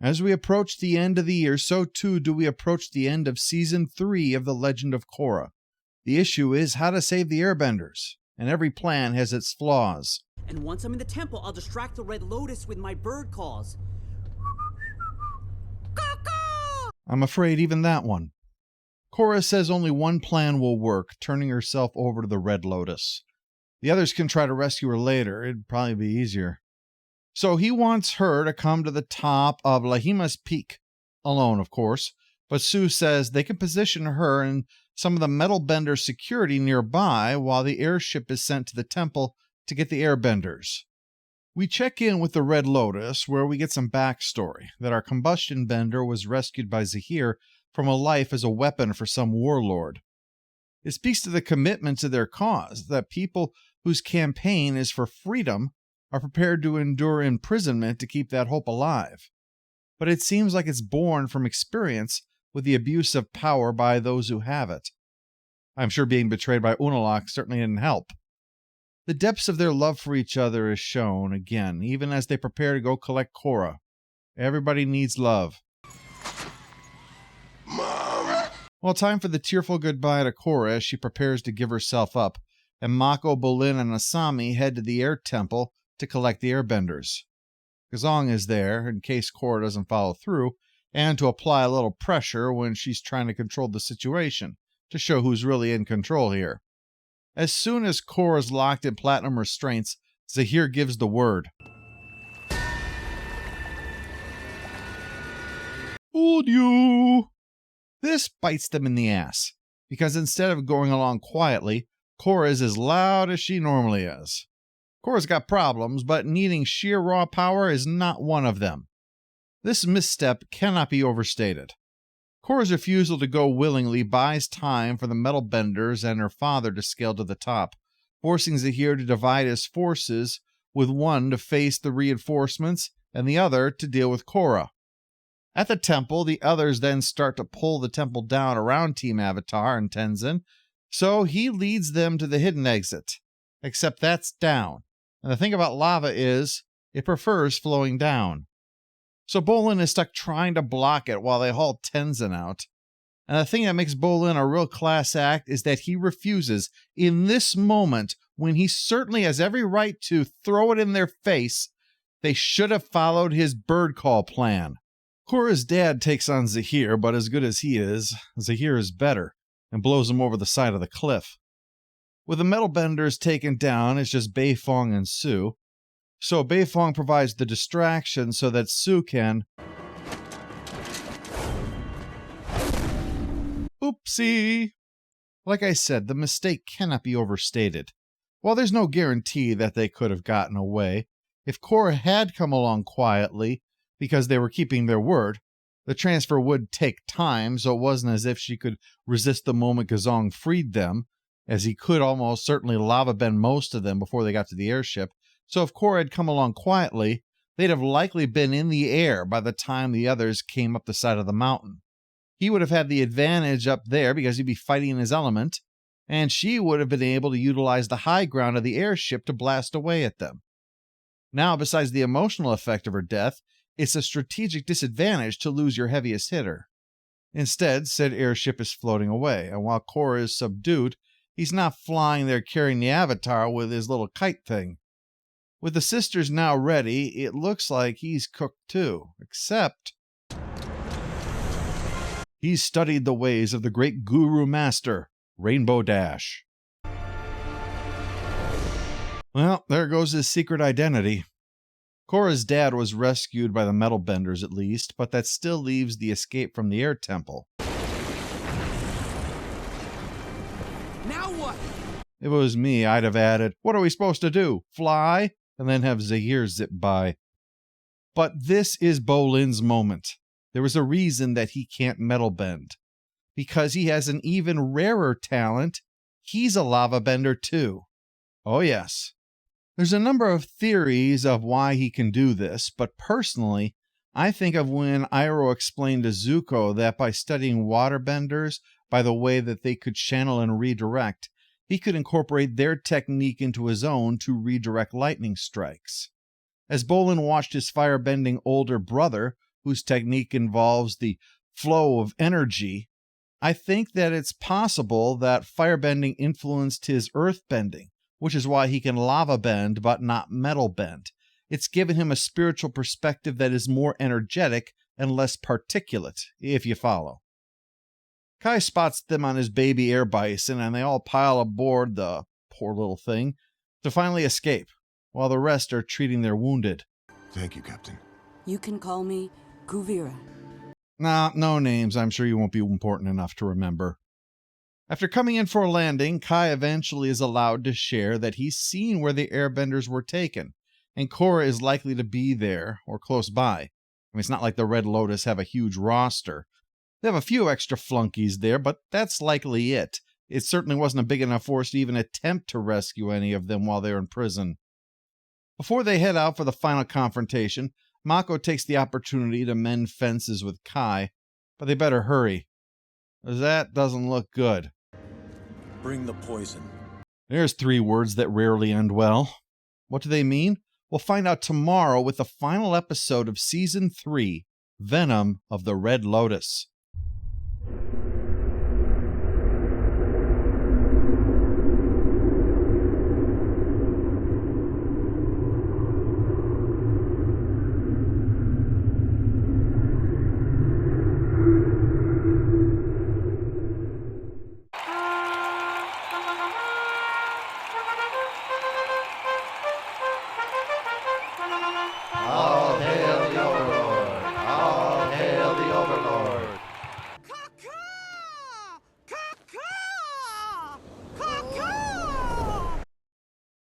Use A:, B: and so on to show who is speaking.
A: As we approach the end of the year, so too do we approach the end of Season 3 of The Legend of Korra. The issue is how to save the Airbenders, and every plan has its flaws.
B: And once I'm in the temple, I'll distract the Red Lotus with my bird calls.
A: I'm afraid even that one. Korra says only one plan will work, turning herself over to the Red Lotus. The others can try to rescue her later. It'd probably be easier. So he wants her to come to the top of Lahima's Peak. Alone, of course. But Sue says they can position her and some of the metal bender security nearby while the airship is sent to the temple to get the Airbenders. We check in with the Red Lotus, where we get some backstory, that our combustion bender was rescued by Zahir from a life as a weapon for some warlord. It speaks to the commitment to their cause, that people whose campaign is for freedom are prepared to endure imprisonment to keep that hope alive. But it seems like it's born from experience with the abuse of power by those who have it. I'm sure being betrayed by Unalaq certainly didn't help. The depths of their love for each other is shown again, even as they prepare to go collect Korra. Everybody needs love.
C: Mom.
A: Well, time for the tearful goodbye to Korra as she prepares to give herself up, and Mako, Bolin, and Asami head to the air temple to collect the Airbenders. Gazong is there, in case Korra doesn't follow through, and to apply a little pressure when she's trying to control the situation, to show who's really in control here. As soon as Korra's locked in platinum restraints, Zahir gives the word. Fooled you! This bites them in the ass, because instead of going along quietly, Korra is as loud as she normally is. Korra's got problems, but needing sheer raw power is not one of them. This misstep cannot be overstated. Korra's refusal to go willingly buys time for the metal benders and her father to scale to the top, forcing Zahir to divide his forces, with one to face the reinforcements and the other to deal with Korra. At the temple, the others then start to pull the temple down around Team Avatar and Tenzin, so he leads them to the hidden exit. Except that's down, and the thing about lava is, it prefers flowing down. So Bolin is stuck trying to block it while they haul Tenzin out. And the thing that makes Bolin a real class act is that he refuses, in this moment, when he certainly has every right to throw it in their face, they should have followed his bird call plan. Korra's dad takes on Zahir, but as good as he is, Zahir is better, and blows him over the side of the cliff. With the metal benders taken down, it's just Beifong and Sue. So Beifong provides the distraction so that Sue can... Oopsie! Like I said, the mistake cannot be overstated. While there's no guarantee that they could have gotten away, if Korra had come along quietly, because they were keeping their word, the transfer would take time, so it wasn't as if she could resist the moment Gazong freed them, as he could almost certainly lava bend most of them before they got to the airship. So if Korra had come along quietly, they'd have likely been in the air by the time the others came up the side of the mountain. He would have had the advantage up there because he'd be fighting in his element, and she would have been able to utilize the high ground of the airship to blast away at them. Now, besides the emotional effect of her death, it's a strategic disadvantage to lose your heaviest hitter. Instead, said airship is floating away, and while Korra is subdued, he's not flying there carrying the Avatar with his little kite thing. With the sisters now ready, it looks like he's cooked too, except he's studied the ways of the great Guru Master, Rainbow Dash. Well, there goes his secret identity. Korra's dad was rescued by the metal benders at least, but that still leaves the escape from the air temple.
B: Now what?
A: If it was me, I'd have added, what are we supposed to do? Fly? And then have Zahir zip by. But this is Bolin's moment. There is a reason that he can't metal bend. Because he has an even rarer talent. He's a lava bender too. Oh yes. There's a number of theories of why he can do this, but personally, I think of when Iroh explained to Zuko that by studying waterbenders, by the way that they could channel and redirect, he could incorporate their technique into his own to redirect lightning strikes. As Bolin watched his firebending older brother, whose technique involves the flow of energy, I think that it's possible that firebending influenced his earthbending, which is why he can lava bend but not metal bend. It's given him a spiritual perspective that is more energetic and less particulate, if you follow. Kai spots them on his baby air bison, and they all pile aboard the poor little thing to finally escape, while the rest are treating their wounded.
C: Thank you, Captain.
D: You can call me Kuvira.
A: Nah, no names. I'm sure you won't be important enough to remember. After coming in for a landing, Kai eventually is allowed to share that he's seen where the Airbenders were taken, and Korra is likely to be there or close by. I mean, it's not like the Red Lotus have a huge roster. They have a few extra flunkies there, but that's likely it. It certainly wasn't a big enough force to even attempt to rescue any of them while they're in prison. Before they head out for the final confrontation, Mako takes the opportunity to mend fences with Kai, but they better hurry, as that doesn't look good.
E: Bring the poison.
A: There's 3 words that rarely end well. What do they mean? We'll find out tomorrow with the final episode of Season 3, Venom of the Red Lotus.